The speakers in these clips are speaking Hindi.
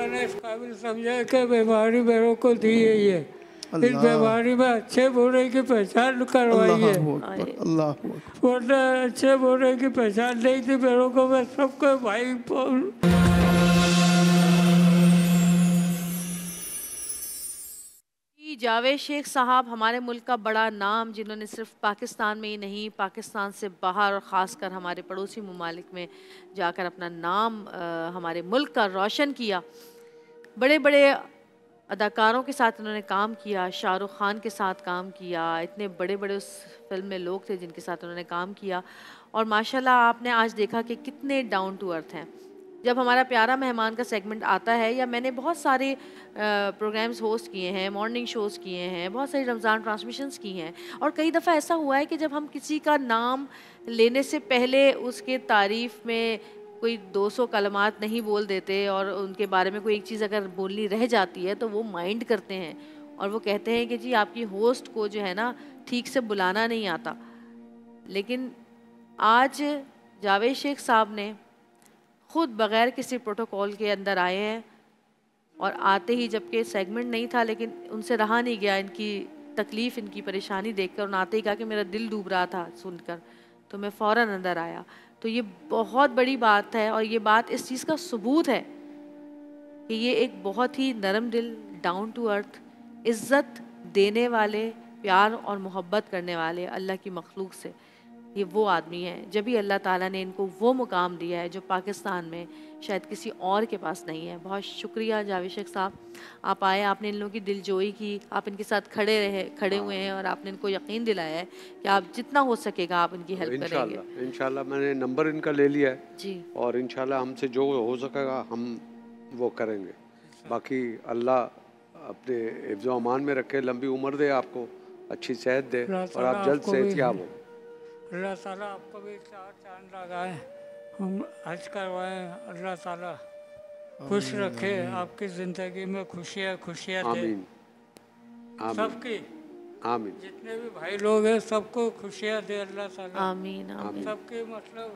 अल्लाह ने इस काबिल समझा कि बीमारी मेरे को दी है ये, इस बीमारी में अच्छे बुरे की पहचान करवाई है, वरना अच्छे बुरे की पहचान नहीं थी मेरे को। मैं सबको भाई जावेद शेख साहब हमारे मुल्क का बड़ा नाम, जिन्होंने सिर्फ पाकिस्तान में ही नहीं, पाकिस्तान से बाहर और ख़ासकर हमारे पड़ोसी ममालिक में जाकर अपना नाम हमारे मुल्क का रोशन किया। बड़े बड़े अदाकारों के साथ उन्होंने काम किया, शाहरुख खान के साथ काम किया, इतने बड़े बड़े उस फिल्म में लोग थे जिनके साथ उन्होंने काम किया। और माशाल्लाह आपने आज देखा कि कितने डाउन टू अर्थ हैं। जब हमारा प्यारा मेहमान का सेगमेंट आता है, या मैंने बहुत सारे प्रोग्राम्स होस्ट किए हैं, मॉर्निंग शोज़ किए हैं, बहुत सारी रमज़ान ट्रांसमिशंस की हैं, और कई दफ़ा ऐसा हुआ है कि जब हम किसी का नाम लेने से पहले उसके तारीफ़ में कोई 200 कलमात नहीं बोल देते और उनके बारे में कोई एक चीज़ अगर बोलनी रह जाती है तो वो माइंड करते हैं और वो कहते हैं कि जी आपकी होस्ट को जो है ना ठीक से बुलाना नहीं आता। लेकिन आज जावेद शेख साहब ने खुद बग़ैर किसी प्रोटोकॉल के अंदर आए हैं, और आते ही जबकि सेगमेंट नहीं था लेकिन उनसे रहा नहीं गया इनकी तकलीफ़, इनकी परेशानी देखकर। उन्होंने आते ही कहा कि मेरा दिल डूब रहा था सुनकर, तो मैं फ़ौरन अंदर आया। तो ये बहुत बड़ी बात है, और ये बात इस चीज़ का सबूत है कि ये एक बहुत ही नरम दिल, डाउन टू अर्थ, इज़्ज़त देने वाले, प्यार और मोहब्बत करने वाले अल्लाह की मखलूक से ये वो आदमी है। जब भी अल्लाह ताला ने इनको वो मुकाम दिया है जो पाकिस्तान में शायद किसी और के पास नहीं है। बहुत शुक्रिया जावेद शेख साहब, आप आए, आपने इन लोगों की दिलजोई की, आप इनके साथ खड़े हुए हैं और आपने इनको यकीन दिलाया है कि आप जितना हो सकेगा आप इनकी हेल्प करेंगे। इंशाल्लाह मैंने नंबर इनका ले लिया है जी, और इंशाल्लाह हमसे जो हो सकेगा हम वो करेंगे। बाकी अल्लाह अपने हिफ्ज़ व अमान में रखे, लंबी उम्र दे आपको, अच्छी सेहत दे और आप जल्द सेहतयाब हो। अल्लाह ताला आपको भी 4 चांद लगाए, हम हज करवाएं। अल्लाह ताला खुश रखे, आपकी ज़िंदगी में खुशियाँ खुशियाँ दे सबकी। आमीन। जितने भी भाई लोग हैं सबको खुशियाँ दे अल्लाह ताला। आमीन आमीन। सबकी मतलब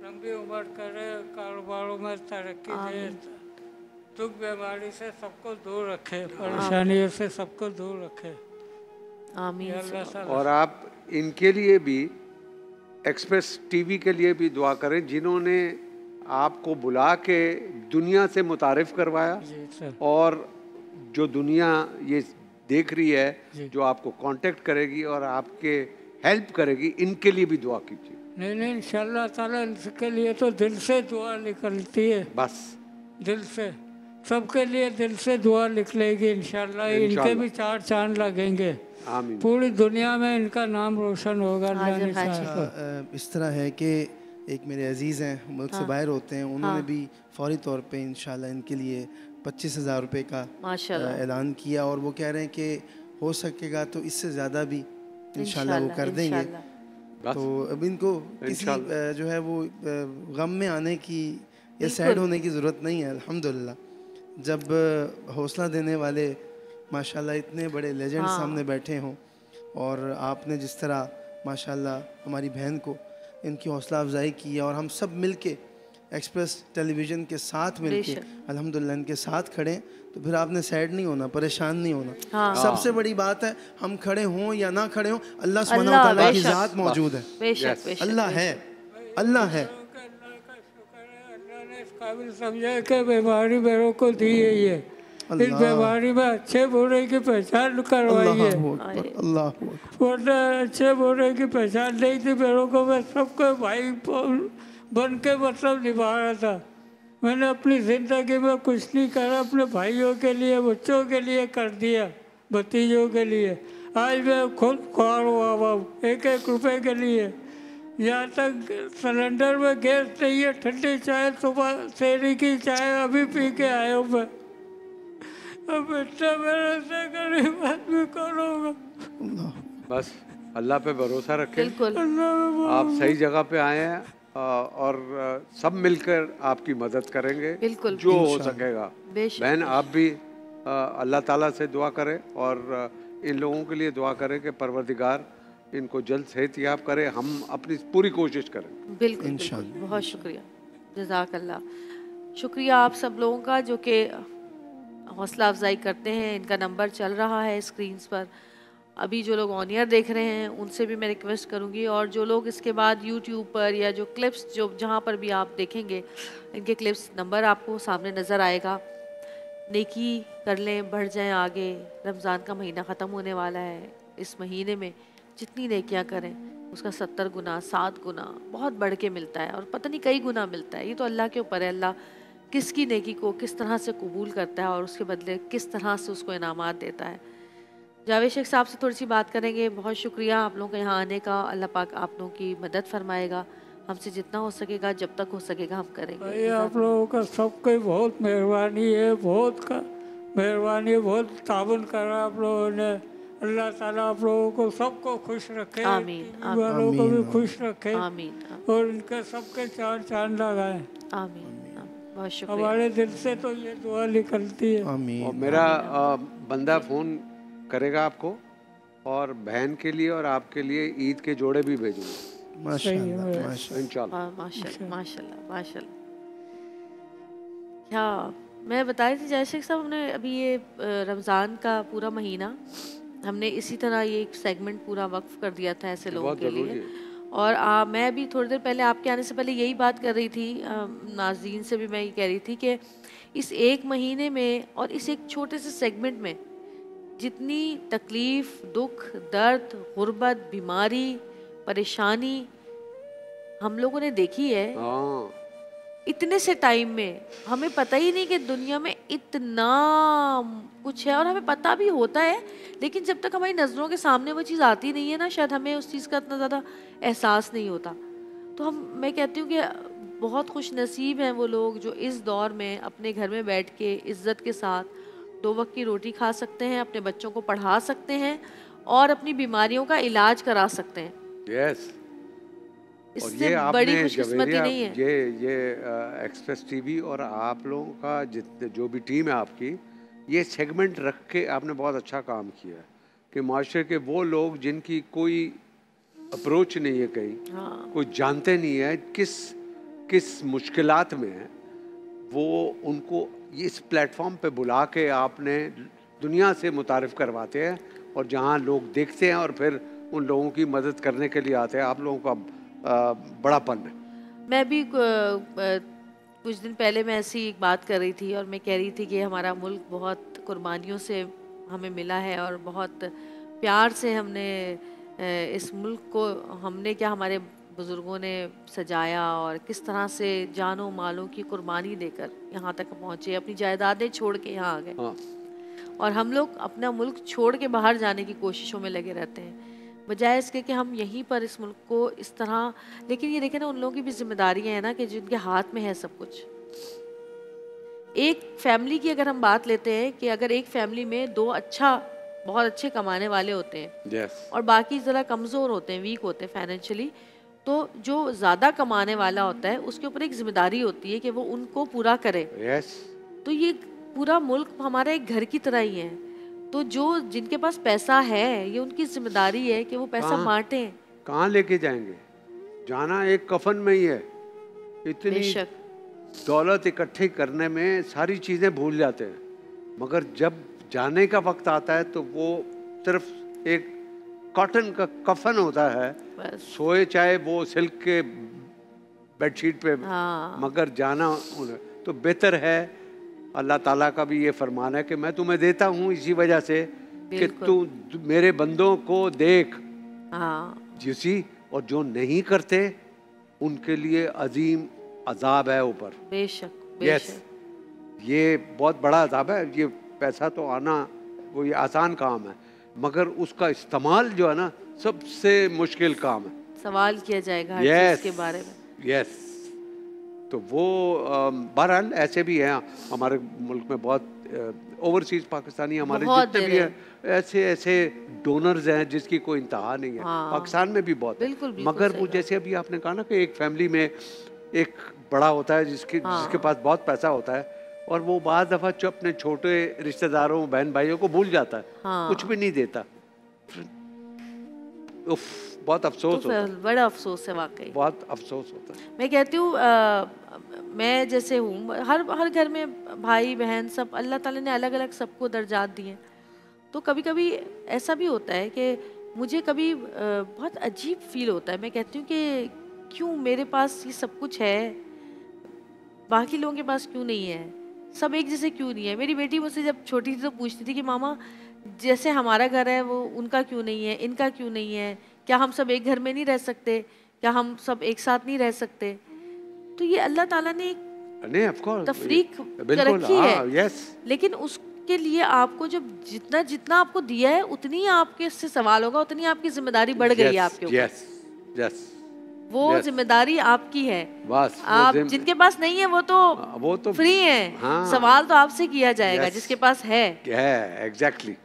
लंबी उम्र करे, कारोबारों में तरक्की दे, दुख बीमारी से सबको दूर रखे, परेशानियों से सबको दूर रखे। आमीन। और आप इनके लिए भी, एक्सप्रेस टीवी के लिए भी दुआ करें जिन्होंने आपको बुला के दुनिया से मुतारिफ करवाया, और जो दुनिया ये देख रही है, जो आपको कांटेक्ट करेगी और आपके हेल्प करेगी, इनके लिए भी दुआ कीजिए। नहीं इंशाअल्लाह ताला इसके लिए तो दिल से दुआ निकलती है, बस दिल से, सबके लिए दिल से दुआ निकलेगी इंशाअल्लाह। इनके भी 4 चांद लगेंगे, आमीन। पूरी दुनिया में इनका नाम रोशन होगा। इस तरह है कि एक मेरे अजीज़ हैं, मुल्क से बाहर होते हैं, उन्होंने भी फौरी तौर पे इंशाल्लाह इनके लिए 25,000 रुपये का ऐलान किया, और वो कह रहे हैं कि हो सकेगा तो इससे ज़्यादा भी इंशाल्लाह वो कर देंगे। तो अब इनको किसी जो है वो गम में आने की या सैड होने की ज़रूरत नहीं है। अल्हम्दुलिल्लाह, जब हौसला देने वाले माशाल्लाह इतने बड़े लेजेंड सामने बैठे हों, और आपने जिस तरह माशाल्लाह हमारी बहन को इनकी हौसला अफजाई की, और हम सब मिलके एक्सप्रेस टेलीविज़न के साथ मिलके अल्हम्दुलिल्लाह इनके साथ खड़े, तो फिर आपने सैड नहीं होना, परेशान नहीं होना। सबसे बड़ी बात है, हम खड़े हों या ना खड़े हों, अल्लाह सुब्हानहू व तआला की ज़ात मौजूद है, अल्लाह है, अल्लाह है। अल्लाह ने इस काबिल समझा कि बीमारी मेरे को दी है ये, इस बीमारी में अच्छे बुरे की पहचान करवाई है, वरना अच्छे बुरे की पहचान नहीं थी मेरे को। मैं सबको भाई बन के मतलब निभा रहा था। मैंने अपनी ज़िंदगी में कुछ नहीं करा, अपने भाइयों के लिए, बच्चों के लिए कर दिया, भतीजों के लिए। आज मैं खुद ख्वार हुआ हुआ 1-1 रुपये के लिए। यहाँ तक सिलेंडर में गैस नहीं है, ठंडी चाय, सुबह सेरी की चाय अभी पी के आया हूँ मैं। अब इतना मेरे से गरीब आदमी कौन होगा? बस अल्लाह पे भरोसा रखें, आप सही जगह पे आए हैं, और सब मिलकर आपकी मदद करेंगे जो हो सकेगा। बहन आप भी अल्लाह ताला से दुआ करें, और इन लोगों के लिए दुआ करें कि परवरदिगार इनको जल्द सेहतयाब करे। हम अपनी पूरी कोशिश करें। बिल्कुल, बहुत शुक्रिया, जज़ाकल्लाह। शुक्रिया आप सब लोगों का जो कि हौसला अफजाई करते हैं। इनका नंबर चल रहा है स्क्रीन्स पर, अभी जो लोग ऑन ईयर देख रहे हैं उनसे भी मैं रिक्वेस्ट करूंगी, और जो लोग इसके बाद यूट्यूब पर या जो क्लिप्स जो जहां पर भी आप देखेंगे इनके क्लिप्स, नंबर आपको सामने नज़र आएगा। नेकी कर लें, बढ़ जाएं आगे। रमज़ान का महीना ख़त्म होने वाला है। इस महीने में जितनी नेकियां करें उसका 70 गुना 7 गुना बहुत बढ़ के मिलता है, और पता नहीं कई गुना मिलता है। ये तो अल्लाह के ऊपर है, अल्लाह किसकी नेकी को किस तरह से कबूल करता है और उसके बदले किस तरह से उसको इनामात देता है। जावेद शेख साहब से थोड़ी सी बात करेंगे। बहुत शुक्रिया आप लोगों के यहाँ आने का। अल्लाह पाक आप लोगों की मदद फरमाएगा। हमसे जितना हो सकेगा, जब तक हो सकेगा हम करेंगे। आप लोगों का सबकी बहुत मेहरबानी है, बहुत मेहरबानी है, बहुत ताबन करा आप लोगों ने। अल्लाह ताला आप लोगों को सबको खुश रखे, आमीन, वालों को भी खुश रखे, आमीन, और इनके सबके चांद लगाए। आमीन। बहुत शुक्रिया। हमारे दिल से तो ये दुआ निकलती है। आमीन। और मेरा बंदा फ़ोन करेगा आपको, और बहन के लिए और आपके लिए ईद के जोड़े भी भेजूंगा माशाल्लाह इंशाल्लाह। माशाल्लाह। क्या मैं बता रही थी जय शेख साहब, हमने अभी ये रमज़ान का पूरा महीना हमने इसी तरह ये एक सेगमेंट पूरा वक्फ कर दिया था ऐसे लोगों के लिए। और मैं अभी थोड़ी देर पहले आपके आने से पहले यही बात कर रही थी, नाज़रीन से भी मैं ये कह रही थी कि इस एक महीने में और इस एक छोटे से सेगमेंट में जितनी तकलीफ़, दुख, दर्द, गुर्बत, बीमारी, परेशानी हम लोगों ने देखी है, इतने से टाइम में हमें पता ही नहीं कि दुनिया में इतना कुछ है। और हमें पता भी होता है, लेकिन जब तक हमारी नज़रों के सामने वो चीज़ आती नहीं है ना, शायद हमें उस चीज़ का इतना ज़्यादा एहसास नहीं होता। तो मैं कहती हूँ कि बहुत खुश नसीब हैं वो लोग जो इस दौर में अपने घर में बैठ के इज़्ज़त के साथ 2 वक्त की रोटी खा सकते हैं, अपने बच्चों को पढ़ा सकते हैं और अपनी बीमारियों का इलाज करा सकते हैं। यस। और ये बड़ी खुशकिस्मती नहीं है। ये एक्सप्रेस टीवी और आप लोगों का जितने जो भी टीम है आपकी, ये सेगमेंट रख के आपने बहुत अच्छा काम किया है कि माशरे के वो लोग जिनकी कोई अप्रोच नहीं है कहीं, कोई जानते नहीं है किस मुश्किलात में है, वो उनको इस प्लेटफॉर्म पे बुला के आपने दुनिया से मुतारिफ करवाते हैं, और जहाँ लोग देखते हैं और फिर उन लोगों की मदद करने के लिए आते हैं। आप लोगों का बड़ापन है। मैं भी कुछ दिन पहले मैं ऐसी एक बात कर रही थी और मैं कह रही थी कि हमारा मुल्क बहुत कुर्बानियों से हमें मिला है और बहुत प्यार से हमने इस मुल्क को हमारे बुज़ुर्गों ने सजाया और किस तरह से जानों मालों की कुर्बानी देकर यहाँ तक पहुँचे, अपनी जायदादें छोड़ के यहाँ आ गए। और हम लोग अपना मुल्क छोड़ के बाहर जाने की कोशिशों में लगे रहते हैं, बजाय इसके कि हम यहीं पर इस मुल्क को इस तरह। लेकिन ये देखें ना, उन लोगों की भी जिम्मेदारियाँ हैं ना कि जिनके हाथ में है सब कुछ। एक फैमिली की अगर हम बात लेते हैं कि अगर एक फैमिली में 2 बहुत अच्छे कमाने वाले होते हैं और बाकी ज़रा कमज़ोर होते हैं, वीक होते हैं फाइनेंशियली, तो जो ज़्यादा कमाने वाला होता है उसके ऊपर एक जिम्मेदारी होती है कि वो उनको पूरा करे। तो ये पूरा मुल्क हमारा एक घर की तरह ही है। तो जो जिनके पास पैसा है, ये उनकी जिम्मेदारी है कि वो पैसा बांटें। कहाँ लेके जाएंगे? जाना एक कफन में ही है। इतनी दौलत इकट्ठी करने में सारी चीज़ें भूल जाते हैं, मगर जब जाने का वक्त आता है तो वो सिर्फ एक कॉटन का कफन होता है, सोए चाहे वो सिल्क के बेडशीट पे, मगर जाना तो बेहतर है। अल्लाह ताला का भी ये फरमान है कि मैं तुम्हें देता हूँ इसी वजह से कि तू मेरे बंदों को देख। जिसी और जो नहीं करते उनके लिए अजीम अजाब है ऊपर। बेशक यस, ये बहुत बड़ा अजाब है। ये पैसा तो आना वो ये आसान काम है, मगर उसका इस्तेमाल जो है ना सबसे मुश्किल काम है। सवाल किया जाएगा हर चीज़ के बारे में। यस, तो वो बहरहाल ऐसे भी हैं हमारे मुल्क में बहुत ओवरसीज पाकिस्तानी हमारे जितने भी हैं, ऐसे डोनर्स हैं जिसकी कोई इंतहा नहीं है। पाकिस्तान में भी बहुत, मगर वो जैसे अभी आपने कहा ना कि एक फैमिली में एक बड़ा होता है जिसके पास बहुत पैसा होता है, और वो बाद दफ़ा अपने छोटे रिश्तेदारों बहन भाइयों को भूल जाता है, कुछ भी नहीं देता। उफ, बहुत अफसोस होता है, बड़ा अफसोस है वाकई, बहुत अफसोस होता है। मैं कहती हूँ मैं जैसे हूँ, हर घर में भाई बहन सब अल्लाह ताला ने अलग अलग सबको दर्जात दिए, तो कभी कभी ऐसा भी होता है कि मुझे कभी बहुत अजीब फील होता है। मैं कहती हूँ कि क्यों मेरे पास ये सब कुछ है, बाकी लोगों के पास क्यों नहीं है, सब एक जैसे क्यों नहीं है। मेरी बेटी मुझसे जब छोटी थी तो पूछती थी कि मामा जैसे हमारा घर है वो उनका क्यों नहीं है, इनका क्यों नहीं है, क्या हम सब एक घर में नहीं रह सकते, क्या हम सब एक साथ नहीं रह सकते। तो ये अल्लाह ताला ने एक तफरीक रखी है, यस, लेकिन उसके लिए आपको जब जितना जितना आपको दिया है उतनी ही आपके इससे सवाल होगा, उतनी आपकी जिम्मेदारी बढ़ गई है आपके ऊपर। यस यस, वो जिम्मेदारी आपकी है, बस आप जिनके पास नहीं है वो तो फ्री है, हाँ, सवाल तो आपसे किया जाएगा जिसके पास है। एग्जैक्टली।